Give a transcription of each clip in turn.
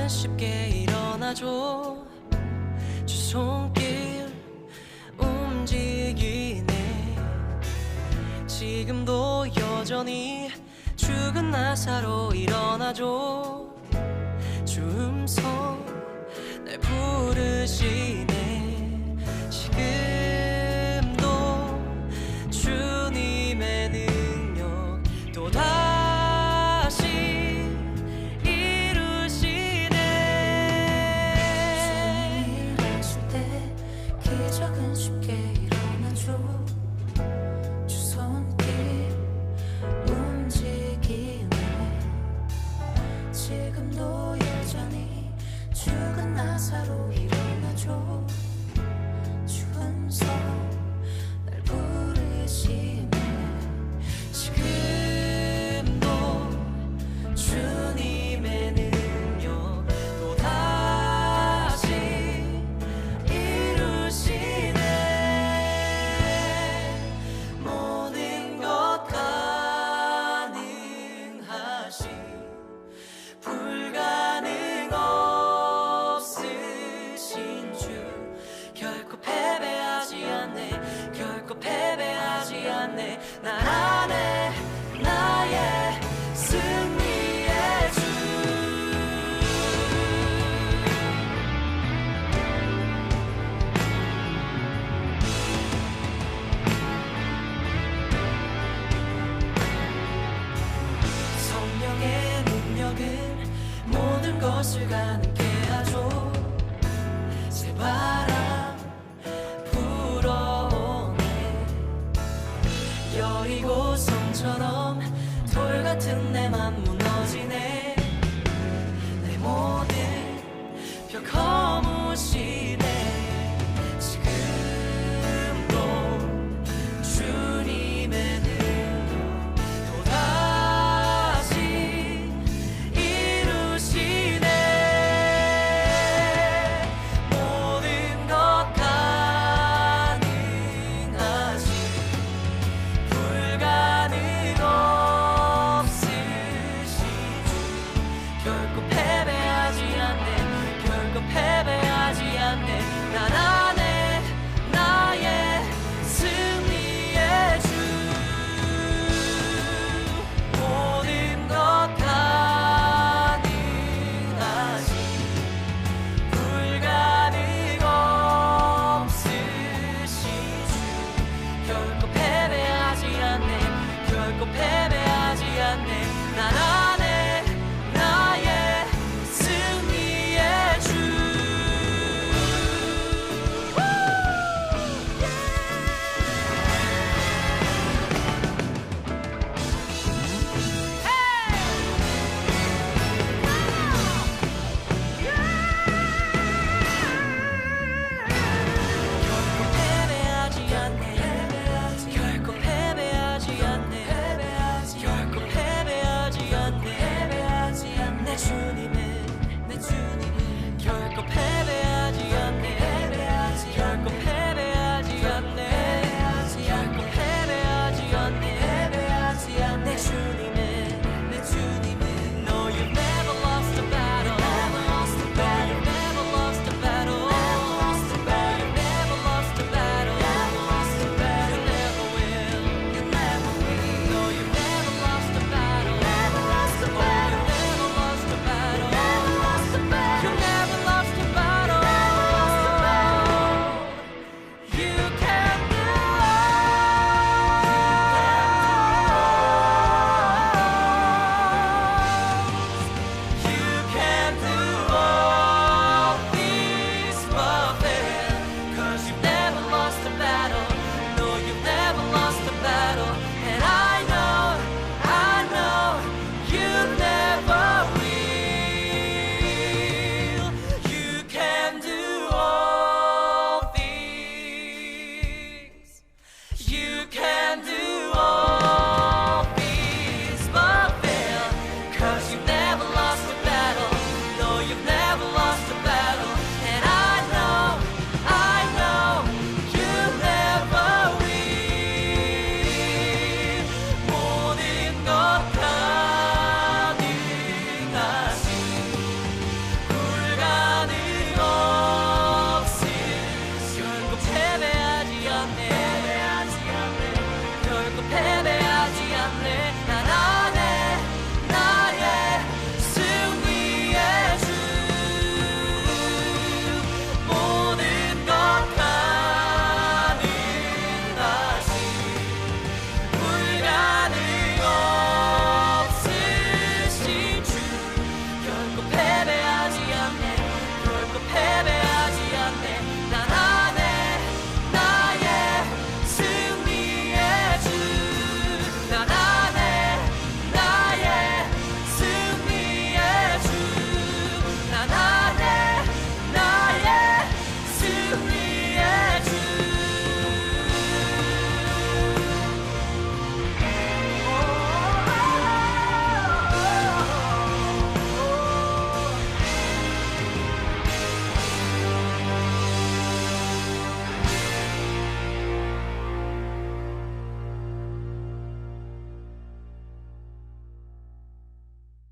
기적은 쉽게 일어나줘. 두 손길 움직이네. 지금도 여전히 죽은 나사로 일어나줘. 주 음성 날 부르시네. 지금도 주님의 능력 또다시 이루시네. 주님 일하실 때 기적은 쉽게 일어나죠. 주 손길 움직이네. 지금도 여전히 죽은 나사로 일어나죠. 주 음성 날 부르시네. 지금도 주님의 능력 또다시 이루시네. 모든 것 가능하신 불가능 없으신 주. 결코 패배하지 않네. 결코 패배하지 않네. 날 안에 나의 승리의 주. 성령의 능력은 모든 것을 가능케 하죠. 새바람 불어오네. 여리고 성처럼 돌 같은 내 맘 무너지네. 내 모든 벽 허무시네. 지금도 주님의 능력 또다시 이루시네. 모든 것 가능하신 불가능 없으신 주. 결코 패배하지 않네. 결코 패배하지 않네. 난 안에 나의 승리의 주. 모든 것 가능하신 불가능 없으신 주. 결코 패배하지 않네. 결코 패배하지 않네. 난 안에 나의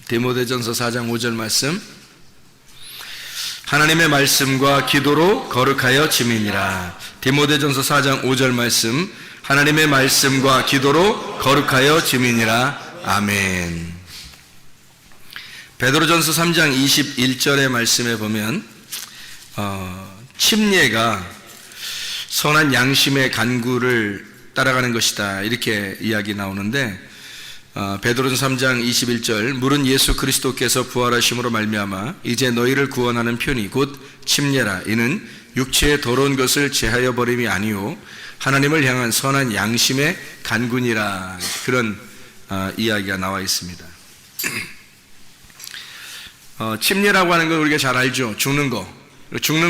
디모데전서 4장 5절 말씀. 하나님의 말씀과 기도로 거룩하여 지미니라. 디모데전서 4장 5절 말씀. 하나님의 말씀과 기도로 거룩하여 지미니라. 아멘. 베드로전서 3장 21절의 말씀에 보면 침례가 선한 양심의 간구를 따라가는 것이다, 이렇게 이야기 나오는데, 베드로전서 3장 21절, 물은 예수 그리스도께서 부활하심으로 말미암아 이제 너희를 구원하는 편이 곧 침례라. 이는 육체의 더러운 것을 제하여 버림이 아니요 하나님을 향한 선한 양심의 간구니라. 그런 이야기가 나와 있습니다. 침례라고 하는 건 우리가 잘 알죠. 죽는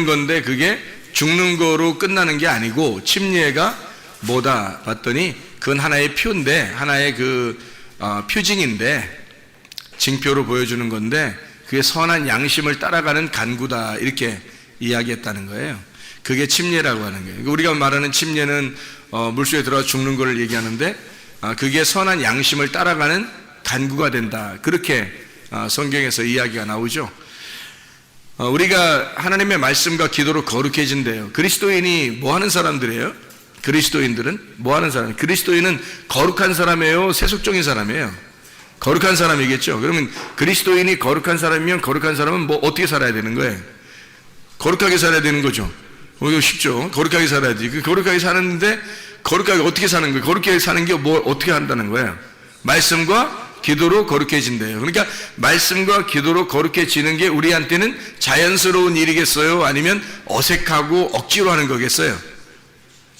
건데 그게 죽는 거로 끝나는 게 아니고, 침례가 뭐다 봤더니 그건 하나의 표인데, 하나의 표징인데, 징표로 보여주는 건데, 그게 선한 양심을 따라가는 간구다, 이렇게 이야기했다는 거예요. 그게 침례라고 하는 거예요. 우리가 말하는 침례는 물속에 들어가 죽는 거를 얘기하는데, 그게 선한 양심을 따라가는 간구가 된다, 그렇게 성경에서 이야기가 나오죠. 우리가 하나님의 말씀과 기도로 거룩해진대요. 그리스도인이 뭐 하는 사람들이에요? 그리스도인들은 뭐 하는 사람? 그리스도인은 거룩한 사람이에요? 세속적인 사람이에요? 거룩한 사람이겠죠. 그러면 그리스도인이 거룩한 사람이면, 거룩한 사람은 뭐 어떻게 살아야 되는 거예요? 거룩하게 살아야 되는 거죠. 이거 쉽죠. 거룩하게 살아야지. 거룩하게 사는데, 거룩하게 어떻게 사는 거예요? 거룩하게 사는 게 뭐 어떻게 한다는 거예요? 말씀과 기도로 거룩해진대요. 그러니까 말씀과 기도로 거룩해지는 게 우리한테는 자연스러운 일이겠어요? 아니면 어색하고 억지로 하는 거겠어요?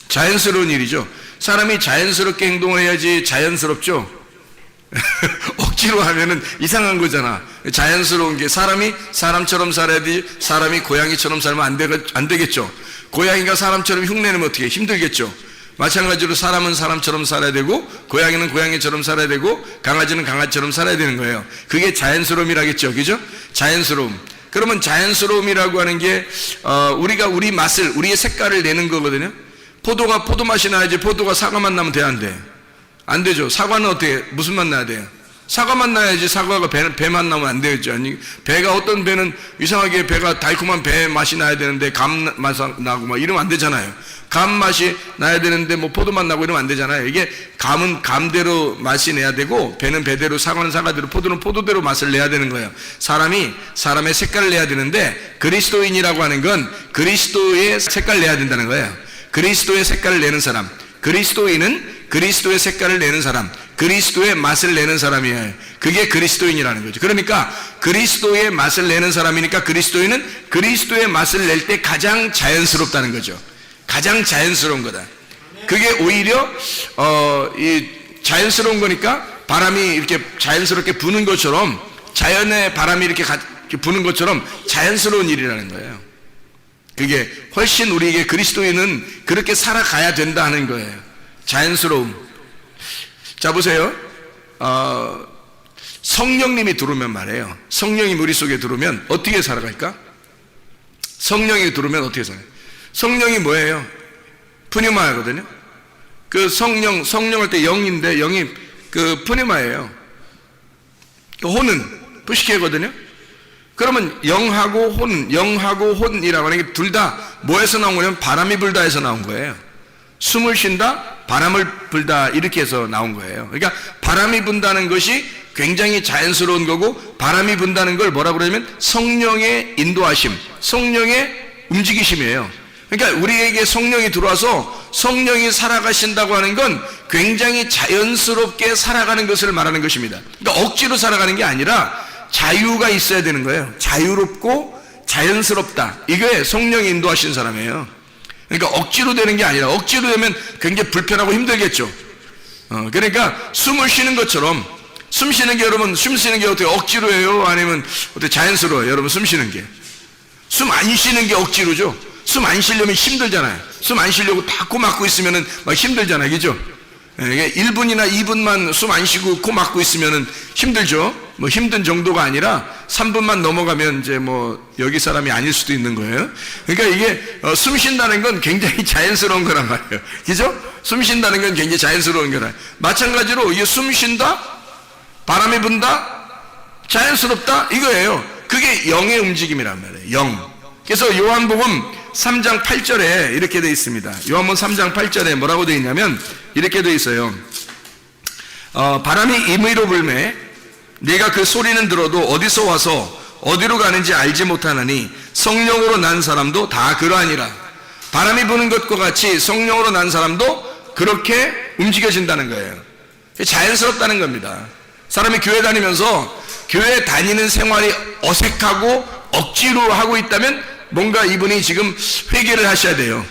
자연스러운 일이죠. 사람이 자연스럽게 행동해야지 자연스럽죠. 억지로 하면은 이상한 거잖아. 자연스러운 게, 사람이 사람처럼 살아야지, 사람이 고양이처럼 살면 안 되겠죠. 고양이가 사람처럼 흉내내면 어떻게 힘들겠죠. 마찬가지로 사람은 사람처럼 살아야 되고, 고양이는 고양이처럼 살아야 되고, 강아지는 강아지처럼 살아야 되는 거예요. 그게 자연스러움이라겠죠. 그죠? 자연스러움. 그러면 자연스러움이라고 하는 게 우리가 우리 맛을, 우리의 색깔을 내는 거거든요. 포도가 포도맛이 나야지 포도가 사과맛 나면 돼, 안 돼? 안 되죠. 사과는 어떻게, 무슨 맛 나야 돼요? 사과맛 나야지. 사과가 배맛 나면 안 되겠죠. 아니, 배가, 어떤 배는 이상하게 배가 달콤한 배 맛이 나야 되는데 감 맛 나고 막 이러면 안 되잖아요. 감 맛이 나야 되는데 뭐 포도맛 나고 이러면 안 되잖아요. 이게 감은 감대로 맛이 내야 되고, 배는 배대로, 사과는 사과대로, 포도는 포도대로 맛을 내야 되는 거예요. 사람이 사람의 색깔을 내야 되는데, 그리스도인이라고 하는 건 그리스도의 색깔을 내야 된다는 거예요. 그리스도의 색깔을 내는 사람, 그리스도인은 그리스도의 색깔을 내는 사람, 그리스도의 맛을 내는 사람이에요. 그게 그리스도인이라는 거죠. 그러니까 그리스도의 맛을 내는 사람이니까 그리스도인은 그리스도의 맛을 낼 때 가장 자연스럽다는 거죠. 가장 자연스러운 거다. 그게 오히려 이 자연스러운 거니까, 바람이 이렇게 자연스럽게 부는 것처럼, 자연의 바람이 이렇게 부는 것처럼 자연스러운 일이라는 거예요. 그게 훨씬 우리에게, 그리스도인은 그렇게 살아가야 된다 하는 거예요. 자연스러움. 자, 보세요. 성령님이 들어오면 말이에요. 성령이 우리 속에 들어오면 어떻게 살아갈까? 성령이 들어오면 어떻게 살아요? 성령이 뭐예요? 푸뉴마거든요. 그 성령할 때 영인데, 영이 그 푸뉴마예요. 혼은 부시케거든요. 그러면 영하고 혼이라고 하는 게 둘 다 뭐에서 나온 거냐면, 바람이 불다에서 나온 거예요. 숨을 쉰다, 바람을 불다, 이렇게 해서 나온 거예요. 그러니까 바람이 분다는 것이 굉장히 자연스러운 거고, 바람이 분다는 걸 뭐라고 그러냐면 성령의 인도하심, 성령의 움직이심이에요. 그러니까 우리에게 성령이 들어와서 성령이 살아가신다고 하는 건 굉장히 자연스럽게 살아가는 것을 말하는 것입니다. 그러니까 억지로 살아가는 게 아니라 자유가 있어야 되는 거예요. 자유롭고 자연스럽다. 이게 성령이 인도하신 사람이에요. 그러니까 억지로 되는 게 아니라, 억지로 되면 굉장히 불편하고 힘들겠죠. 그러니까 숨을 쉬는 것처럼, 숨 쉬는 게, 여러분, 숨 쉬는 게 어떻게 억지로 해요? 아니면 어떻게 자연스러워요? 여러분, 숨 쉬는 게. 숨 안 쉬는 게 억지로죠. 숨 안 쉬려면 힘들잖아요. 숨 안 쉬려고 다 코 막고 있으면은 막 힘들잖아요. 그죠? 1분이나 2분만 숨 안 쉬고 코 막고 있으면은 힘들죠. 뭐 힘든 정도가 아니라 3분만 넘어가면 이제 뭐 여기 사람이 아닐 수도 있는 거예요. 그러니까 이게 숨 쉰다는 건 굉장히 자연스러운 거란 말이에요. 그죠? 숨 쉰다는 건 굉장히 자연스러운 거라. 마찬가지로 이게 숨 쉰다, 바람이 분다, 자연스럽다 이거예요. 그게 영의 움직임이란 말이에요. 영. 그래서 요한복음 3장 8절에 이렇게 되어 있습니다. 요한복음 3장 8절에 뭐라고 되어 있냐면 이렇게 되어 있어요. 바람이 임의로 불매 내가 그 소리는 들어도 어디서 와서 어디로 가는지 알지 못하나니 성령으로 난 사람도 다 그러하니라. 바람이 부는 것과 같이 성령으로 난 사람도 그렇게 움직여진다는 거예요. 자연스럽다는 겁니다. 사람이 교회 다니면서 교회 다니는 생활이 어색하고 억지로 하고 있다면 뭔가 이분이 지금 회개를 하셔야 돼요.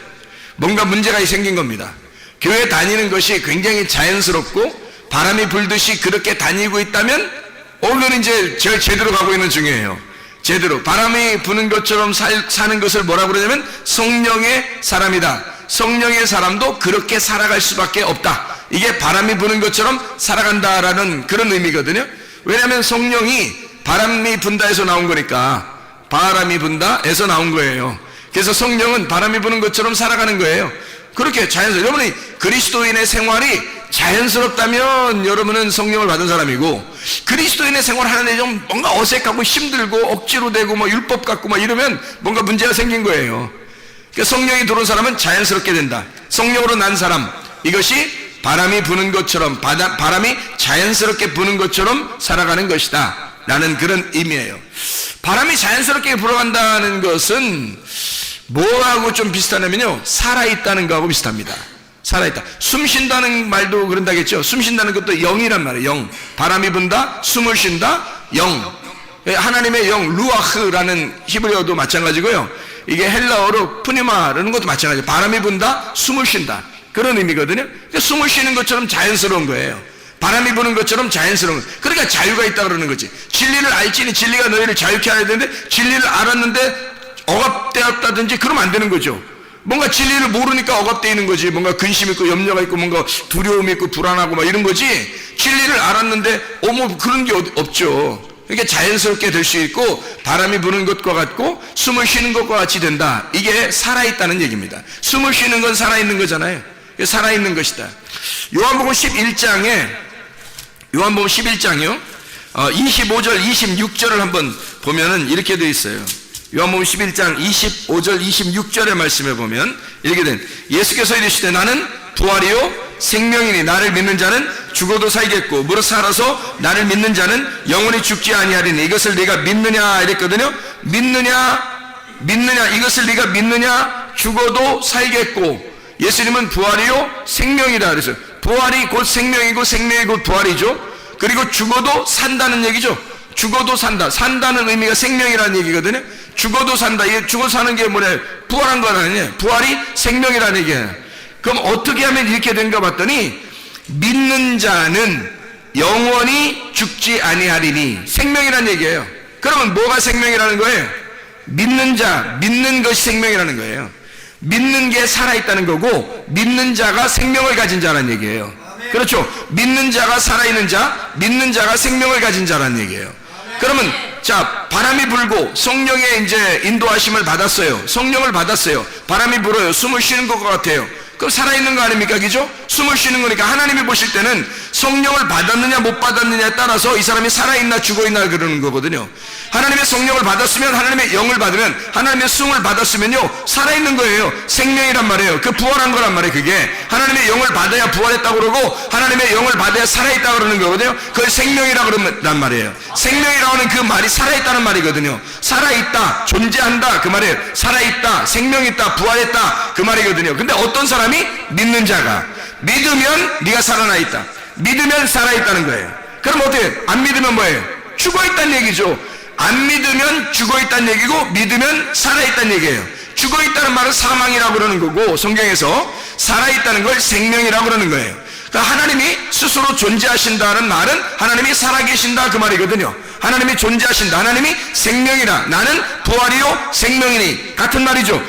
뭔가 문제가 생긴 겁니다. 교회 다니는 것이 굉장히 자연스럽고 바람이 불듯이 그렇게 다니고 있다면 오늘은 이제 제대로 가고 있는 중이에요. 제대로 바람이 부는 것처럼 사는 것을 뭐라고 그러냐면 성령의 사람이다. 성령의 사람도 그렇게 살아갈 수밖에 없다. 이게 바람이 부는 것처럼 살아간다라는 그런 의미거든요. 왜냐하면 성령이 바람이 분다에서 나온 거니까 바람이 분다에서 나온 거예요. 그래서 성령은 바람이 부는 것처럼 살아가는 거예요. 그렇게 자연스럽게 여러분이 그리스도인의 생활이 자연스럽다면 여러분은 성령을 받은 사람이고 그리스도인의 생활 하는데 좀 뭔가 어색하고 힘들고 억지로 되고 뭐 율법 같고 막 이러면 뭔가 문제가 생긴 거예요. 그러니까 성령이 들어온 사람은 자연스럽게 된다. 성령으로 난 사람 이것이 바람이 부는 것처럼 바람이 자연스럽게 부는 것처럼 살아가는 것이다 라는 그런 의미예요. 바람이 자연스럽게 불어간다는 것은 뭐하고 좀 비슷하냐면요 살아있다는 거하고 비슷합니다. 살아있다. 숨 쉰다는 말도 그런다겠죠. 숨 쉰다는 것도 영이란 말이에요. 영. 바람이 분다, 숨을 쉰다, 영. 하나님의 영, 루아흐라는 히브리어도 마찬가지고요. 이게 헬라어로 푸니마라는 것도 마찬가지예요. 바람이 분다, 숨을 쉰다. 그런 의미거든요. 그러니까 숨을 쉬는 것처럼 자연스러운 거예요. 바람이 부는 것처럼 자연스러운 거예요. 그러니까 자유가 있다 그러는 거지. 진리를 알지니 진리가 너희를 자유케 하야 되는데 진리를 알았는데 억압되었다든지 그러면 안 되는 거죠. 뭔가 진리를 모르니까 억압되어 있는 거지. 뭔가 근심 있고 염려가 있고 뭔가 두려움이 있고 불안하고 막 이런 거지. 진리를 알았는데 뭐 그런 게 없죠. 그러니까 자연스럽게 될 수 있고 바람이 부는 것과 같고 숨을 쉬는 것과 같이 된다. 이게 살아있다는 얘기입니다. 숨을 쉬는 건 살아있는 거잖아요. 살아있는 것이다. 요한복음 11장이요 25절 26절을 한번 보면은 이렇게 되어 있어요. 요한복음 11장 25절 26절의 말씀에 보면 이렇게 된 예수께서 이르시되 나는 부활이요 생명이니 나를 믿는 자는 죽어도 살겠고 무릇 살아서 나를 믿는 자는 영원히 죽지 아니하리니 이것을 네가 믿느냐 이랬거든요. 믿느냐 이것을 네가 믿느냐 죽어도 살겠고 예수님은 부활이요 생명이다 그랬어요. 부활이 곧 생명이고 생명이 곧 부활이죠. 그리고 죽어도 산다는 얘기죠. 죽어도 산다. 산다는 의미가 생명이라는 얘기거든요. 죽어도 산다. 이게 죽어 사는 게 뭐냐? 부활한 건 아니에요. 부활이 생명이라는 얘기예요. 그럼 어떻게 하면 이렇게 된가 봤더니 믿는 자는 영원히 죽지 아니하리니 생명이라는 얘기예요. 그러면 뭐가 생명이라는 거예요? 믿는 자, 믿는 것이 생명이라는 거예요. 믿는 게 살아있다는 거고 믿는 자가 생명을 가진 자라는 얘기예요. 그렇죠. 믿는 자가 살아있는 자, 믿는 자가 생명을 가진 자라는 얘기예요. 그러면 자 바람이 불고 성령의 이제 인도하심을 받았어요. 성령을 받았어요. 바람이 불어요. 숨을 쉬는 것 같아요. 그럼 살아있는 거 아닙니까? 그죠? 숨을 쉬는 거니까 하나님이 보실 때는 성령을 받았느냐 못 받았느냐에 따라서 이 사람이 살아있나 죽어있나 그러는 거거든요. 하나님의 성령을 받았으면 하나님의 영을 받으면 하나님의 숨을 받았으면요 살아있는 거예요. 생명이란 말이에요. 그 부활한 거란 말이에요. 그게 하나님의 영을 받아야 부활했다고 그러고 하나님의 영을 받아야 살아있다고 그러는 거거든요. 그걸 생명이라고 그런단 말이에요. 생명이라고 하는 그 말이 살아있다는 말이거든요. 살아있다, 존재한다 그 말이에요. 살아있다, 생명있다, 부활했다 그 말이거든요. 근데 어떤 사람이 믿는 자가 믿으면 네가 살아나 있다. 믿으면 살아있다는 거예요. 그럼 어떻게 안 믿으면 뭐예요? 죽어있다는 얘기죠. 안 믿으면 죽어있다는 얘기고 믿으면 살아있다는 얘기예요. 죽어있다는 말은 사망이라고 그러는 거고 성경에서 살아있다는 걸 생명이라고 그러는 거예요. 그러니까 하나님이 스스로 존재하신다는 말은 하나님이 살아계신다 그 말이거든요. 하나님이 존재하신다. 하나님이 생명이라. 나는 부활이요 생명이니 같은 말이죠.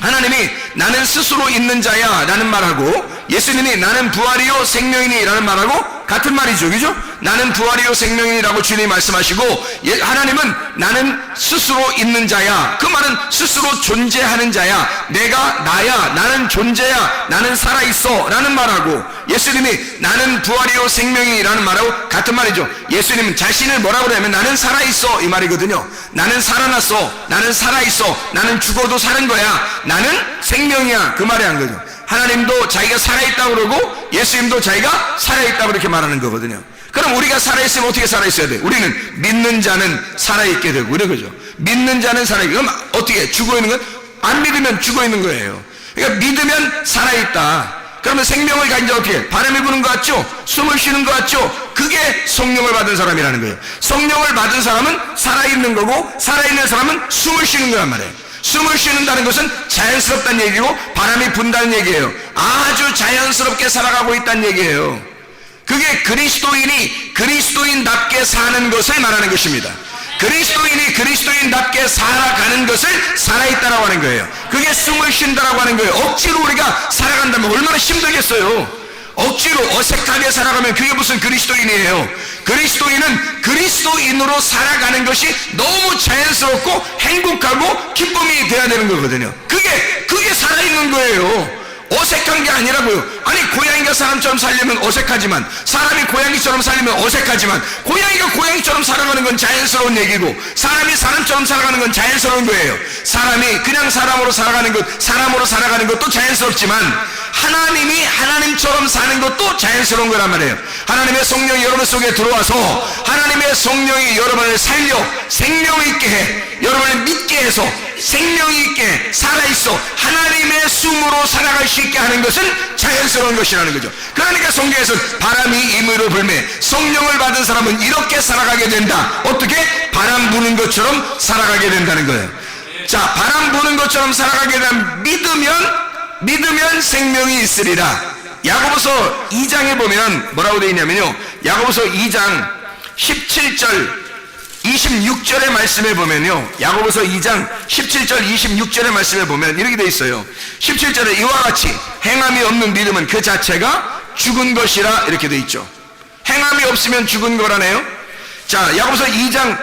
하나님이 나는 스스로 있는 자야 라는 말하고 예수님이 나는 부활이요 생명이니 라는 말하고 같은 말이죠. 그죠? 나는 부활이요 생명이라고 주님이 말씀하시고, 하나님은 나는 스스로 있는 자야. 그 말은 스스로 존재하는 자야. 내가 나야. 나는 존재야. 나는 살아있어 라는 말하고, 예수님이 나는 부활이요 생명이라는 말하고 같은 말이죠. 예수님은 자신을 뭐라고 하냐면 나는 살아있어 이 말이거든요. 나는 살아났어. 나는 살아있어. 나는 죽어도 사는 거야. 나는 생명이야. 그 말이 한 거죠. 하나님도 자기가 살아있다고 그러고 예수님도 자기가 살아있다고 그렇게 말하는 거거든요. 그럼 우리가 살아있으면 어떻게 살아있어야 돼? 우리는 믿는 자는 살아있게 되고 이런 거죠. 믿는 자는 살아있게. 그럼 어떻게? 죽어있는 건? 안 믿으면 죽어있는 거예요. 그러니까 믿으면 살아있다. 그러면 생명을 가진 자 어떻게? 바람이 부는 것 같죠? 숨을 쉬는 것 같죠? 그게 성령을 받은 사람이라는 거예요. 성령을 받은 사람은 살아있는 거고, 살아있는 사람은 숨을 쉬는 거란 말이에요. 숨을 쉬는다는 것은 자연스럽다는 얘기고 바람이 분다는 얘기예요. 아주 자연스럽게 살아가고 있다는 얘기예요. 그게 그리스도인이 그리스도인답게 사는 것을 말하는 것입니다. 그리스도인이 그리스도인답게 살아가는 것을 살아있다라고 하는 거예요. 그게 숨을 쉰다라고 하는 거예요. 억지로 우리가 살아간다면 얼마나 힘들겠어요. 억지로 어색하게 살아가면 그게 무슨 그리스도인이에요. 그리스도인은 그리스도인으로 살아가는 것이 너무 자연스럽고 행복하고 기쁨이 돼야 되는 거거든요. 그게 살아있는 거예요. 어색한 게 아니라고요. 아니 고양이가 사람처럼 살려면 어색하지만, 사람이 고양이처럼 살려면 어색하지만, 고양이가 고양이처럼 살아가는 건 자연스러운 얘기고, 사람이 사람처럼 살아가는 건 자연스러운 거예요. 사람이 그냥 사람으로 살아가는 것, 사람으로 살아가는 것도 자연스럽지만, 하나님이 하나님처럼 사는 것도 자연스러운 거란 말이에요. 하나님의 성령이 여러분 속에 들어와서 하나님의 성령이 여러분을 살려 생명 있게 해, 여러분을 믿게 해서 생명 있게 살아있어 하나님의 숨으로 살아갈 수 있게 하는 것은 자연스러운 것이라는 거죠. 그러니까 성경에서는 바람이 임의로 불매, 성령을 받은 사람은 이렇게 살아가게 된다. 어떻게? 바람 부는 것처럼 살아가게 된다는 거예요. 자, 바람 부는 것처럼 살아가게 되면 믿으면 생명이 있으리라. 야고보서 2장에 보면 뭐라고 되어 있냐면요, 야고보서 2장 17절 26절의 말씀에 보면요, 야고보서 2장 17절 26절의 말씀에 보면 이렇게 되어 있어요. 17절에 이와 같이 행함이 없는 믿음은 그 자체가 죽은 것이라 이렇게 되어 있죠. 행함이 없으면 죽은 거라네요. 자, 야고보서 2장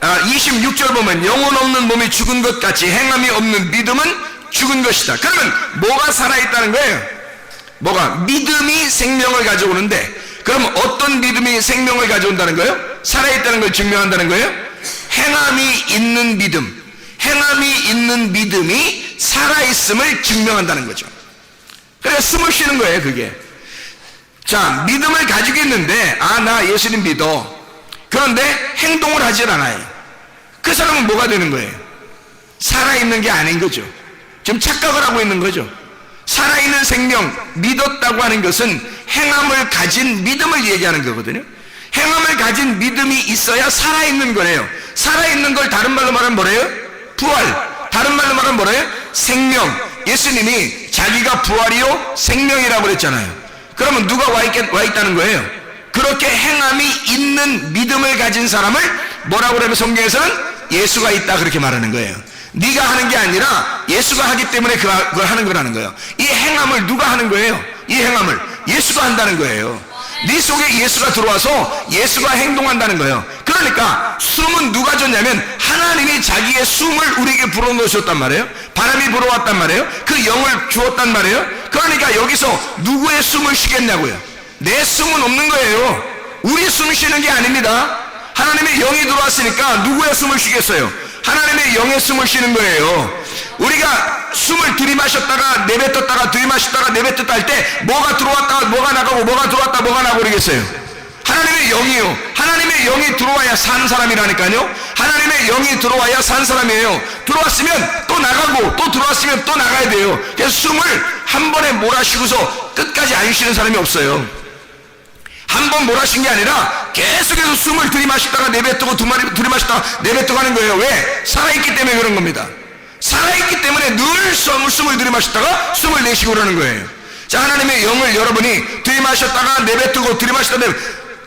26절 보면 영혼 없는 몸이 죽은 것 같이 행함이 없는 믿음은 죽은 것이다. 그러면 뭐가 살아있다는 거예요? 뭐가? 믿음이 생명을 가져오는데, 그럼 어떤 믿음이 생명을 가져온다는 거예요? 살아있다는 걸 증명한다는 거예요? 행함이 있는 믿음, 행함이 있는 믿음이 살아있음을 증명한다는 거죠. 그래서 숨을 쉬는 거예요, 그게. 자, 믿음을 가지고 있는데, 나 예수님 믿어. 그런데 행동을 하질 않아요. 그 사람은 뭐가 되는 거예요? 살아있는 게 아닌 거죠. 지금 착각을 하고 있는 거죠. 살아있는 생명, 믿었다고 하는 것은 행함을 가진 믿음을 얘기하는 거거든요. 행함을 가진 믿음이 있어야 살아있는 거래요. 살아있는 걸 다른 말로 말하면 뭐래요? 부활. 다른 말로 말하면 뭐래요? 생명. 예수님이 자기가 부활이요 생명이라고 그랬잖아요. 그러면 누가 와 있다는 거예요? 그렇게 행함이 있는 믿음을 가진 사람을 뭐라고 그러면 성경에서는 예수가 있다 그렇게 말하는 거예요. 네가 하는 게 아니라 예수가 하기 때문에 그걸 하는 거라는 거예요. 이 행함을 누가 하는 거예요? 이 행함을 예수가 한다는 거예요. 네 속에 예수가 들어와서 예수가 행동한다는 거예요. 그러니까 숨은 누가 줬냐면 하나님이 자기의 숨을 우리에게 불어넣으셨단 말이에요. 바람이 불어왔단 말이에요. 그 영을 주었단 말이에요. 그러니까 여기서 누구의 숨을 쉬겠냐고요. 내 숨은 없는 거예요. 우리 숨 쉬는 게 아닙니다. 하나님의 영이 들어왔으니까 누구의 숨을 쉬겠어요? 하나님의 영의 숨을 쉬는 거예요. 우리가 숨을 들이마셨다가 내뱉었다가 들이마셨다가 내뱉었다 할 때 뭐가 들어왔다가 뭐가 나가고 뭐가 들어왔다 뭐가 나가고 그러겠어요? 하나님의 영이요. 하나님의 영이 들어와야 산 사람이라니까요. 하나님의 영이 들어와야 산 사람이에요. 들어왔으면 또 나가고 또 들어왔으면 또 나가야 돼요. 그래서 숨을 한 번에 몰아쉬고서 끝까지 안 쉬는 사람이 없어요. 한 번 몰아쉰 게 아니라 계속해서 숨을 들이마시다가 내뱉고 들이마시다가 내뱉고 하는 거예요. 왜? 살아있기 때문에 그런 겁니다. 살아있기 때문에 늘 숨을 들이마시다가 숨을 내쉬고 그러는 거예요. 자, 하나님의 영을 여러분이 들이마셨다가 내뱉고 들이마셨다가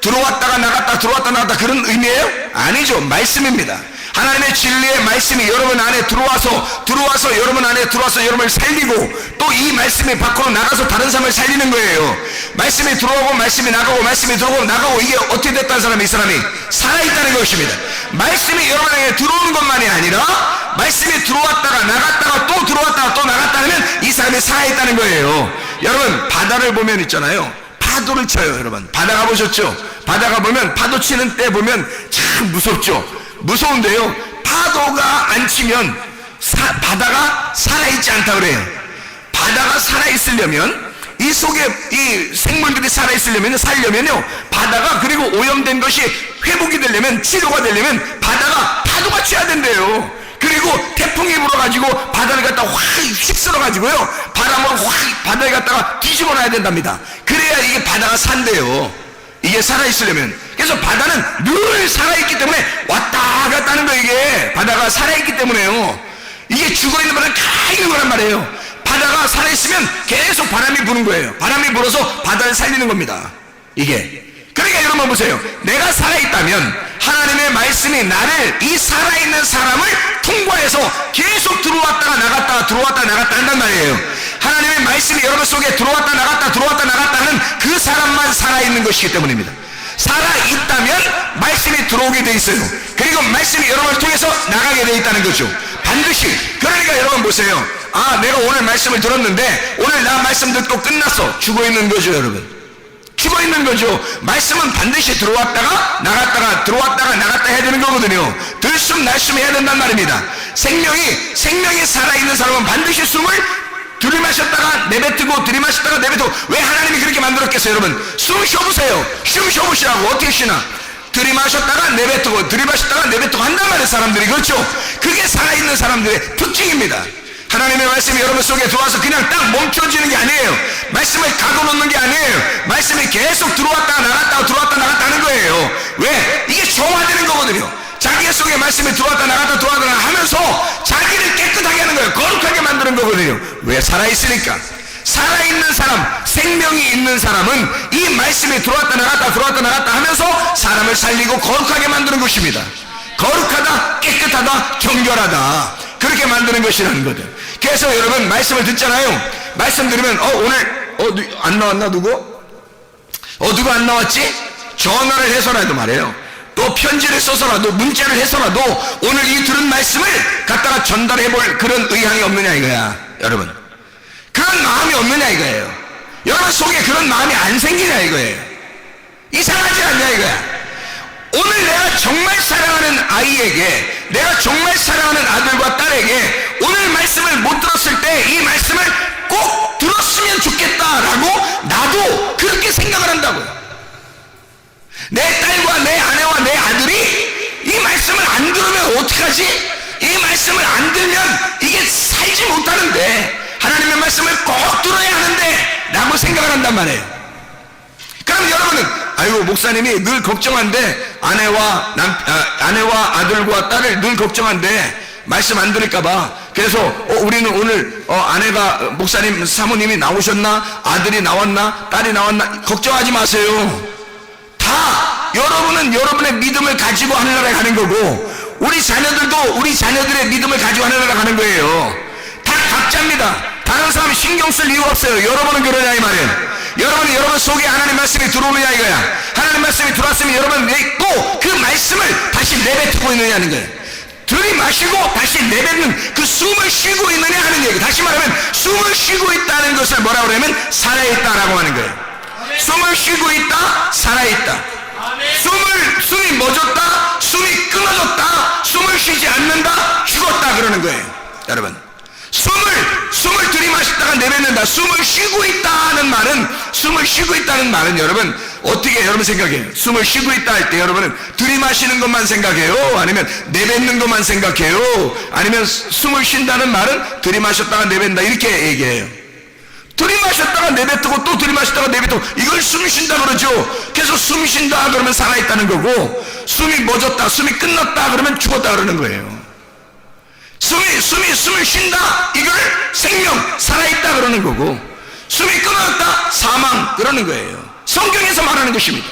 들어왔다가 나갔다 들어왔다 나갔다 그런 의미예요? 아니죠. 말씀입니다. 하나님의 진리의 말씀이 여러분 안에 들어와서 여러분 안에 들어와서 여러분을 살리고 또 이 말씀이 밖으로 나가서 다른 사람을 살리는 거예요. 말씀이 들어오고 말씀이 나가고 말씀이 들어오고 나가고 이게 어떻게 됐다는 사람이 이 사람이 살아있다는 것입니다. 말씀이 여러분에게 들어오는 것만이 아니라 말씀이 들어왔다가 나갔다가 또 들어왔다가 또 나갔다 하면 이 사람이 살아있다는 거예요. 여러분 바다를 보면 있잖아요. 파도를 쳐요. 여러분 바다 가보셨죠? 바다 가보면 파도 치는 때 보면 참 무섭죠. 무서운데요, 파도가 안 치면 바다가 살아있지 않다 그래요. 바다가 살아있으려면 이 속에 이 생물들이 살려면요 바다가 그리고 오염된 것이 회복이 되려면 치료가 되려면 바다가 파도가 쳐야 된대요. 그리고 태풍이 불어가지고 바다를 갖다가 확 휩쓸어가지고요 바람으로 확 바다에 갖다가 뒤집어 놔야 된답니다. 그래야 이게 바다가 산대요. 이게 살아있으려면. 그래서 바다는 늘 살아있기 때문에 왔다 갔다 하는 거예요. 이게 바다가 살아있기 때문에요. 이게 죽어있는 바다는 가있는 거란 말이에요. 바다가 살아있으면 계속 바람이 부는 거예요. 바람이 불어서 바다를 살리는 겁니다. 이게. 그러니까 여러분 보세요. 내가 살아있다면 하나님의 말씀이 나를 이 살아있는 사람을 통과해서 계속 들어왔다가 나갔다가 들어왔다가 나갔다 한단 말이에요. 하나님의 말씀이 여러분 속에 들어왔다 나갔다 하는 그 사람만 살아있는 것이기 때문입니다. 살아있다면 말씀이 들어오게 돼 있어요. 그리고 말씀이 여러분을 통해서 나가게 돼 있다는 거죠. 반드시. 그러니까 여러분 보세요. 아, 내가 오늘 말씀을 들었는데 오늘 나 말씀 듣고 끝났어. 죽어있는 거죠. 여러분 죽어있는 거죠. 말씀은 반드시 들어왔다가 나갔다가 들어왔다가 나갔다 해야 되는 거거든요. 들숨 날숨 해야 된단 말입니다. 생명이 살아있는 사람은 반드시 숨을 들이마셨다가 내뱉고 들이마셨다가 내뱉고. 왜 하나님이 그렇게 만들었겠어요? 여러분 숨 쉬어보세요. 숨 쉬어보시라고. 어떻게 쉬나? 들이마셨다가 내뱉고 들이마셨다가 내뱉고 한단 말이에요. 사람들이. 그렇죠? 그게 살아있는 사람들의 특징입니다. 하나님의 말씀이 여러분 속에 들어와서 그냥 딱 멈춰지는 게 아니에요. 말씀을 가둬놓는 게 아니에요. 말씀이 계속 들어왔다가 나갔다가 들어왔다 나갔다 하는 거예요. 왜? 이게 정화되는 거거든요. 자기 속에 말씀이 들어왔다 나갔다 하면서 자기를 깨끗하게 하는 거예요. 거룩하게 만드는 거거든요. 왜? 살아있으니까. 살아있는 사람, 생명이 있는 사람은 이 말씀이 들어왔다 나갔다 하면서 사람을 살리고 거룩하게 만드는 것입니다. 거룩하다, 깨끗하다, 정결하다, 그렇게 만드는 것이라는 거죠. 그래서 여러분 말씀을 듣잖아요. 말씀 들으면 오늘 안 나왔나 누구? 누구 안 나왔지? 전화를 해서라도 말해요. 또 편지를 써서라도 문자를 해서라도 오늘 이 들은 말씀을 갖다가 전달해 볼 그런 의향이 없느냐 이거야. 여러분 그런 마음이 없느냐 이거예요. 여러분 속에 그런 마음이 안 생기냐 이거예요. 이상하지 않냐 이거야. 오늘 내가 정말 사랑하는 아이에게, 내가 정말 사랑하는 아들과 딸에게 오늘 말씀을 못 들었을 때 이 말씀을 꼭 들었으면 좋겠다라고 나도 그렇게 생각을 한다고요. 내 딸과 내 아내와 내 아들이 이 말씀을 안 들으면 어떡하지? 이 말씀을 안 들으면 이게 살지 못하는데 하나님의 말씀을 꼭 들어야 하는데 라고 생각을 한단 말이에요. 그럼 여러분은 아이고 목사님이 늘 걱정한데 아내와 아들과 딸을 늘 걱정한데 말씀 안 들을까봐. 그래서 우리는 오늘 아내가 목사님 사모님이 나오셨나, 아들이 나왔나, 딸이 나왔나 걱정하지 마세요. 다 여러분은 여러분의 믿음을 가지고 하늘나라에 가는 거고 우리 자녀들도 우리 자녀들의 믿음을 가지고 하늘나라에 가는 거예요. 다 각자입니다. 다른 사람이 신경 쓸 이유가 없어요. 여러분은 그러냐 이 말이에요. 여러분 속에 하나님 말씀이 들어오느냐 이거야. 하나님 말씀이 들어왔으면 여러분 꼭 그 말씀을 다시 내뱉고 있느냐는 거예요. 들이마시고 다시 내뱉는 그 숨을 쉬고 있느냐 하는 얘기. 다시 말하면 숨을 쉬고 있다는 것을 뭐라고 그러면 살아있다라고 하는 거예요. 숨을 쉬고 있다, 살아있다. 숨이 멎었다, 숨이 끊어졌다, 숨을 쉬지 않는다, 죽었다 그러는 거예요. 여러분 숨을 들이마시다가 내뱉는다. 숨을 쉬고 있다는 말은 여러분 어떻게 여러분 생각해요? 숨을 쉬고 있다 할 때 여러분은 들이마시는 것만 생각해요? 아니면 내뱉는 것만 생각해요? 아니면 숨을 쉰다는 말은 들이마셨다가 내뱉는다 이렇게 얘기해요. 들이마셨다가 내뱉고 또 들이마셨다가 내뱉고 이걸 숨 쉰다 그러죠. 그래서 숨 쉰다 그러면 살아있다는 거고 숨이 멎었다, 숨이 끝났다 그러면 죽었다 그러는 거예요. 숨을 쉰다 이걸 생명, 살아있다 그러는 거고 숨이 끊어졌다, 사망 그러는 거예요. 성경에서 말하는 것입니다.